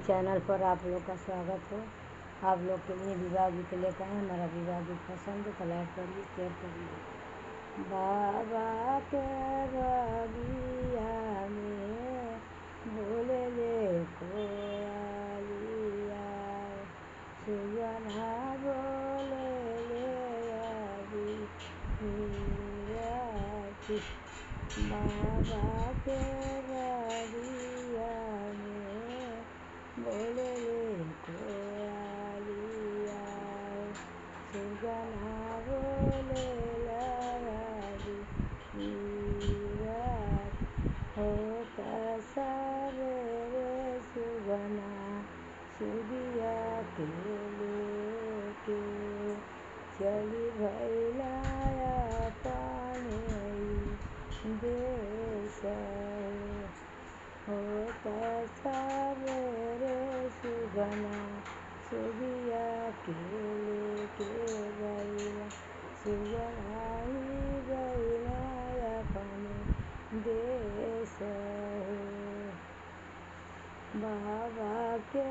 Channel पर आप लोग का स्वागत है। आप लोग के लिए विवाह गीत लेकर आए। हमारा विवाह गीत पसंद है तो लाइक करिए, शेयर करिए। बाबा के बगिया में बोले ले कोयलिया, सुगना बोले ले अभी हीराती। बाबा के बगिया में बोले ले कोयलिया, सुगना बोले अभी हीराती। होता सवेरे सुगना सुगिया के लेके चली भैला अपने देश। होता सवेरे सुगना सुगिया के लेके भैला, सुगना ही भैला अपने देश। बाबा के